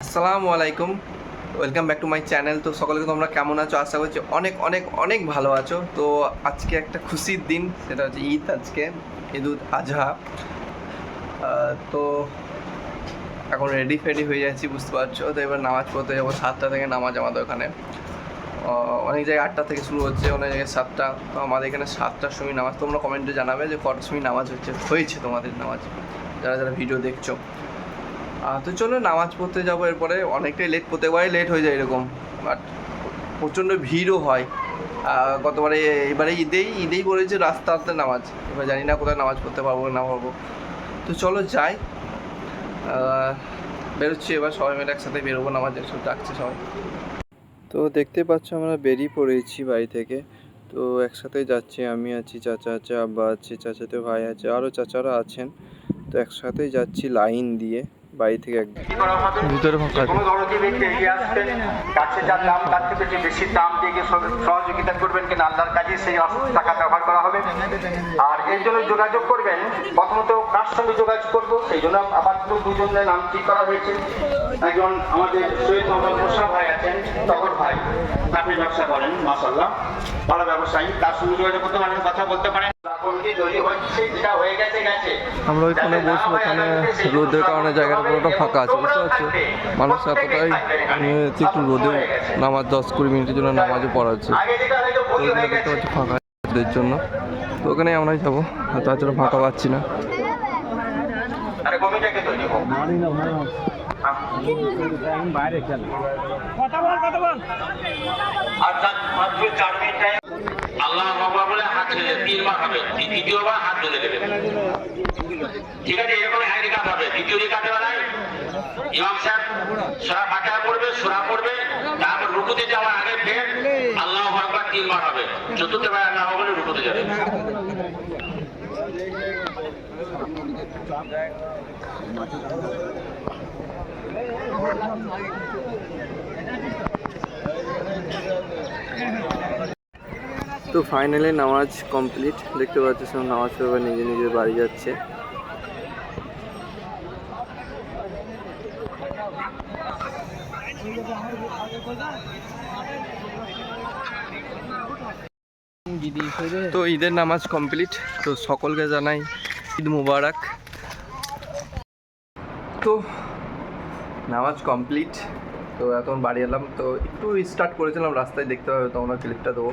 আসসালামু আলাইকুম, welcome back to my channel. তো সকলকে তোমরা কেমন আছো? আশা করছি অনেক অনেক অনেক ভালো আছো। তো আজকে একটা খুশির দিন, সেটা হচ্ছে ঈদ। আজকে ঈদ উল আজহা। তো এখন রেডি ফেডি হয়ে যাচ্ছি, বুঝতে পারছো। তো এবার নামাজ পড়তে যাবো 7টা থেকে নামাজ আমাদের ওখানে। অনেক জায়গায় 8টা থেকে শুরু হচ্ছে, অনেক জায়গায় 7টা। তো আমাদের এখানে 7টার সময় নামাজ। তোমরা কমেন্টে জানাবে যে কটার সময় নামাজ হয়েছে তোমাদের নামাজ, যারা যারা ভিডিও দেখছো। তো চলো নামাজ পড়তে যাবো। এরপরে অনেকটাই লেট, প্রত্যেকবারই লেট হয়ে যায় এরকম, বাট প্রচণ্ড ভিড়ও হয়। গতবারে এবারে ঈদেই পড়েছে রাস্তাতে নামাজ। এবার জানি না কোথায় নামাজ পড়তে পারবো না পারবো। তো চলো যাই, বেরোচ্ছি এবার সবাই মিলে একসাথে বেরোবো, নামাজ একসাথে ডাকছে সবাই। তো দেখতে পাচ্ছ আমরা বেরিয়ে পড়েছি বাড়ি থেকে। তো একসাথে যাচ্ছি, আমি আছি, চাচা আছে, আব্বা আছে, চাচাতে ভাই আছে, আরও চাচারা আছেন। তো একসাথেই যাচ্ছি লাইন দিয়ে বাড়ি থেকে একদম ভিতরে ফাঁকা। কোনো ধরনের ব্যক্তি এগিয়ে আসবেন, কাছে যার দাম তার থেকে যে বেশি দাম দিয়ে সহযোগিতা করবেন কিনা আল্লাহর কাজে সেই টাকা ব্যবহার করা হবে। আর এর জন্য যোগাযোগ করবেন, প্রথমত কার সঙ্গে যোগাযোগ করবো সেই জন্য আপাতত দুজনের নাম ঠিক করা হয়েছে। একজন আমাদের সৈয়দ মোহাম্মদ মোশা ভাই আছেন, তখন ভাই আপনি ব্যবসা করেন, মাশাআল্লাহ ভালো ব্যবসায়ী, তার সঙ্গে যোগাযোগ করতে পারেন, কথা বলতে পারেন। আমরা ওইখানে বসবো, ওখানে রোদের কারণে জায়গাটা পুরোটা ফাঁকা আছে, বুঝতে পারছো। মানুষ এতটাই একটু রোদে নামাজ 10-20 মিনিটের জন্য নামাজও পড়াচ্ছে। তো ওইখানে দেখতে পাচ্ছি ফাঁকা এর জন্য, তো ওখানে আমরাই যাবো। তাছাড়া ফাঁকা পাচ্ছি না। আল্লাহ বলে হাত ছেড়ে 3 বার হবে, দ্বিতীয়বার হাত তুলে দেবে। ঠিক আছে, এরকম এক রিকাত হবে। দ্বিতীয় রিকাতে বেলায় ইমাম সাহেব সূরা ফাতিহা পড়বে, সূরা পড়বে, তারপর রুকুতে যাওয়ার আগে ফের আল্লাহু আকবার 3 বার হবে। চতুর্থবার আল্লাহ বলে রুকুতে যাবে। তো ফাইনালি নামাজ কমপ্লিট, দেখতে পাচ্ছি সব নামাজ পড়ে নিজে নিজে বাড়ি যাচ্ছে। তো ঈদের নামাজ কমপ্লিট। তো সকলকে জানাই ঈদ মুবারক। তো নামাজ কমপ্লিট, তো এখন বাড়ি এলাম। তো একটু স্টার্ট করেছিলাম রাস্তায়, দেখতে পাবে তোমরা ক্লিপটা দেবো।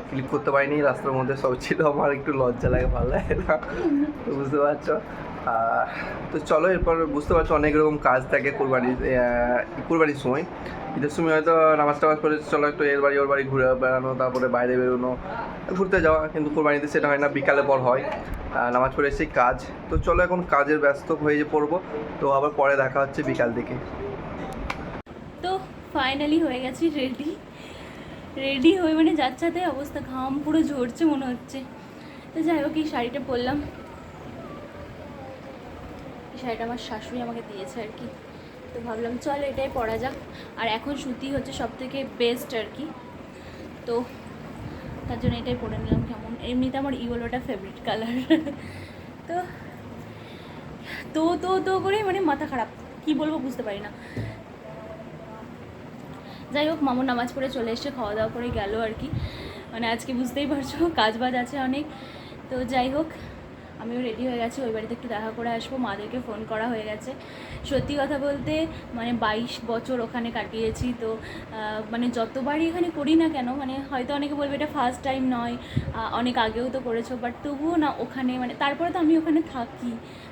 ক্লিপ করতে পারিনি, রাস্তার মধ্যে সব ছিল, আমার একটু লজ্জা লাগে, ভালো লাগে না, তো বুঝতে পারছো। তো চলো, এরপর বুঝতে পারছো অনেক রকম কাজ থাকে কুরবানির সময়। ঈদের সময় হয়তো নামাজ টামাজ করে চলো একটু এর বাড়ি ওর বাড়ি ঘুরে বেড়ানো, তারপরে বাইরে বেরোনো, ঘুরতে যাওয়া। কিন্তু কুরবানিতে সেটা হয় না, বিকালে পর হয়। নামাজ পড়ে এসেই কাজ। তো চলো এখন কাজের ব্যস্ত হয়ে পড়বো। তো আবার পরে দেখা হচ্ছে বিকাল দিকে। তো ফাইনালি হয়ে গেছি রেডি হয়ে, মানে যাচ্ছাতে অবস্থা, ঘাম পুরো ঝরছে মনে হচ্ছে। তো যাই হোক, এই শাড়িটা পরলাম। এই শাড়িটা আমার শাশুড়ি আমাকে দিয়েছে আর কি। তো ভাবলাম চলো এটাই পরা যাক। আর এখন সুতি হচ্ছে সব থেকে বেস্ট আর কি। তো তার জন্য এটাই পরে নিলাম। কেমন, এমনিতে আমার ইয়েলোটা ফেভারিট কালার। তো তো তো তো করে মানে মাথা খারাপ, কি বলবো বুঝতে পারি না। যাই হোক, মামুর নামাজ পড়ে চলে এসে খাওয়া দাওয়া করে গেল আর কি। মানে আজকে বুঝতেই পারছো কাজ বাজ আছে অনেক। তো যাই হোক, আমিও রেডি হয়ে গেছি, ওই বাড়িতে একটু দেখা করে আসবো। মাদেরকে ফোন করা হয়ে গেছে। সত্যি কথা বলতে মানে 22 বছর ওখানে কাটিয়েছি। তো মানে যতবারই এখানে করি না কেন, মানে হয়তো অনেকে বলবে এটা ফার্স্ট টাইম নয়, অনেক আগেও তো করেছো, বাট তবুও না ওখানে মানে তারপরে তো আমি ওখানে থাকি,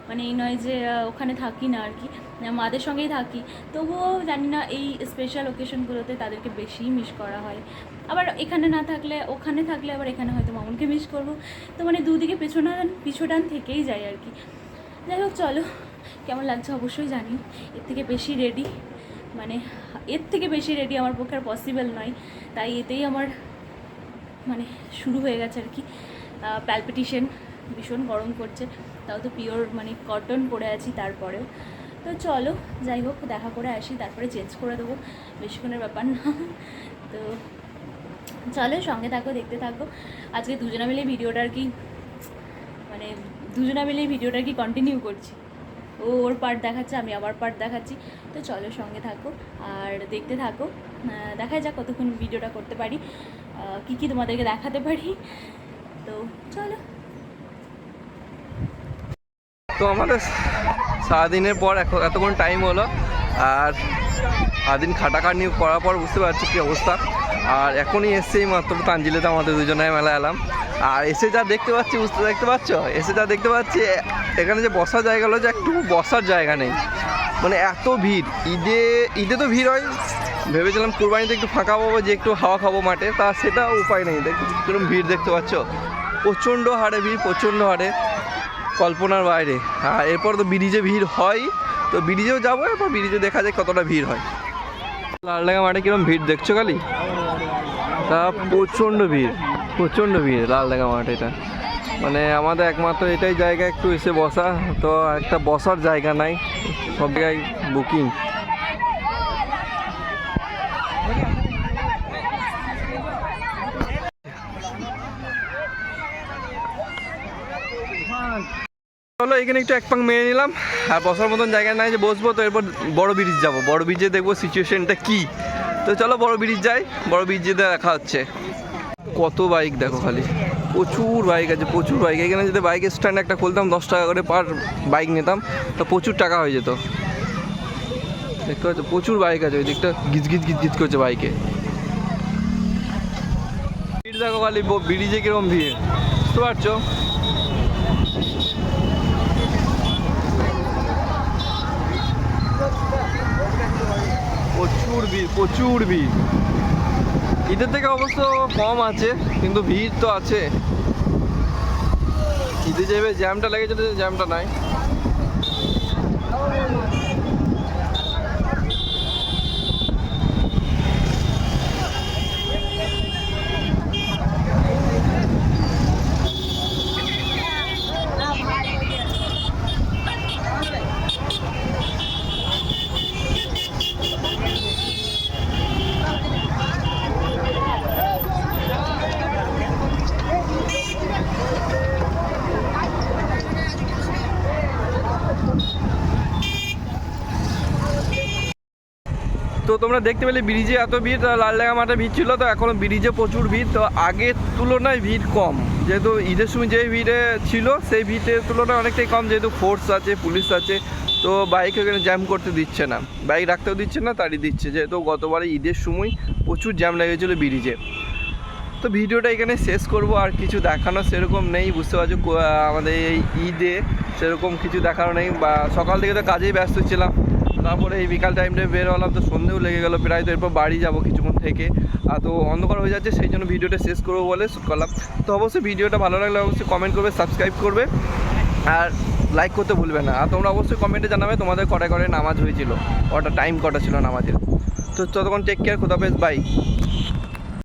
মানে এই নয় যে ওখানে থাকি না আর কি, মাদের সঙ্গেই থাকি। তবুও জানি না এই স্পেশাল ওকেশনগুলোতে তাদেরকে বেশি মিস করা হয়। আবার এখানে না থাকলে, ওখানে থাকলে আবার এখানে হয়তো মামুনকে মিস করবো। তো মানে দুদিকে পিছুটান থেকেই যায় আর কি। যাই হোক চলো, কেমন লাগছে অবশ্যই জানি। এর থেকে বেশি রেডি আমার পক্ষে আর পসিবল নয়। তাই এতেই আমার মানে শুরু হয়ে গেছে আর কি প্যালপিটেশন। ভীষণ গরম করছে, তাও তো পিওর মানে কটন পরে আছি তারপরেও। তো চলো যাই হোক, দেখা করে আসি, তারপরে চেঞ্জ করে দেবো, বেশিক্ষণের ব্যাপার না। তো চলো সঙ্গে থাকো, দেখতে থাকো। আজকে দুজনে মিলে ভিডিওটা আর কি কন্টিনিউ করছি। ও ওর পার্ট দেখাচ্ছে, আমি আমার পার্ট দেখাচ্ছি। তো চলো সঙ্গে থাকো আর দেখতে থাকো, দেখা যাক কতক্ষণ ভিডিওটা করতে পারি, কী কী তোমাদেরকে দেখাতে পারি। তো চলো। তো আমাদের সারাদিনের পর এতক্ষণ টাইম হলো, আর সারাদিন খাটাখাটনি করার পর বুঝতে পারছি কী অবস্থা। আর এখনই এসছে এই মাত্র তানজিলেতে আমাদের দুজনে মেলা এলাম, আর এসে যা দেখতে পাচ্ছি দেখতে পাচ্ছ, এসে যা দেখতে পাচ্ছি এখানে যে বসার জায়গা হলো, যে একটু বসার জায়গা নেই, মানে এত ভিড়। ঈদে তো ভিড় হয়, ভেবেছিলাম কুরবানিতে একটু ফাঁকা পাবো, যে একটু হাওয়া খাবো মাঠে, তা সেটা উপায় নেই। কিরকম ভিড় দেখতে পাচ্ছ, প্রচণ্ড হারে ভিড়, প্রচণ্ড হারে, কল্পনার বাইরে। আর এরপর তো ব্রিজে ভিড় হয়, তো ব্রিজেও যাবো, এরপর ব্রিজে দেখা যায় কতটা ভিড় হয়। লালডাঙ্গা মাঠে কিরকম ভিড় দেখছো খালি, তা প্রচণ্ড ভিড় লালডাঙ্গা মাঠ। এটা মানে আমাদের একমাত্র এটাই জায়গা একটু এসে বসা, তো একটা বসার জায়গা নাই, সব জায়গায় বুকিং। চলো এখানে একটু এক পাক মেরে নিলাম, আর বসার মতন জায়গা নাই যে বসবো, তো এরপর বড় ব্রিজ যাবো, বড় ব্রিজে দেখবো সিচুয়েশনটা কি। তো চলো বড় ব্রিজ যাই, বড় ব্রিজে দেখা হচ্ছে। কত বাইক দেখো খালি, প্রচুর বাইক আছে, প্রচুর বাইক। এখানে যদি বাইক স্ট্যান্ড একটা খুলতাম 10 টাকা করে পার বাইক নিতাম, তো প্রচুর টাকা হয়ে যেত। দেখতে পাচ্ছ প্রচুর বাইক আছে, ওই দিকটা গিজ গিজ করছে বাইকে। ভিড় দেখো খালি, ব্রিজে কিরকম ভিড় বুঝতে পারছো। প্রচুর ভিড়। ঈদের থেকে অবশ্য কম আছে, কিন্তু ভিড় তো আছে। ঈদে যাবে জ্যামটা লেগেছে, জ্যামটা নাই। তো তোমরা দেখতে পেলে ব্রিজে এত ভিড়, লালডাঙ্গা মাঠে ভিড় ছিল, তো এখনও ব্রিজে প্রচুর ভিড়। তো আগের তুলনায় ভিড় কম, যেহেতু ঈদের সময় যে ভিড়ে ছিল সেই ভিড়ের তুলনায় অনেকটাই কম, যেহেতু ফোর্স আছে, পুলিশ আছে, তো বাইক এখানে জ্যাম করতে দিচ্ছে না, বাইক রাখতেও দিচ্ছে না, তাড়িয়ে দিচ্ছে। যেহেতু গতবারে ঈদের সময় প্রচুর জ্যাম লেগেছিলো ব্রিজে। তো ভিডিওটা এখানে শেষ করব, আর কিছু দেখানো সেরকম নেই, বুঝতে পারছো। আমাদের এই ঈদে সেরকম কিছু দেখানো নেই, বা সকাল থেকে তো কাজেই ব্যস্ত ছিলাম, তারপরে এই বিকাল টাইমটা বের হলাম, তো সন্ধেও লেগে গেলো প্রায়। তো এরপর বাড়ি যাবো কিছুক্ষণ থেকে, তো অন্ধকার হয়ে যাচ্ছে, সেই জন্য ভিডিওটা শেষ করবো বলে শ্যুট করলাম। তো অবশ্যই ভিডিওটা ভালো লাগলে অবশ্যই কমেন্ট করবে, সাবস্ক্রাইব করবে, আর লাইক করতে ভুলবে না। আর তোমরা অবশ্যই কমেন্টে জানাবে তোমাদের কটায় নামাজ হয়েছিল, টাইম কটা ছিল নামাজের। তো ততক্ষণ টেক কেয়ার, খোদাফেজ, বাই।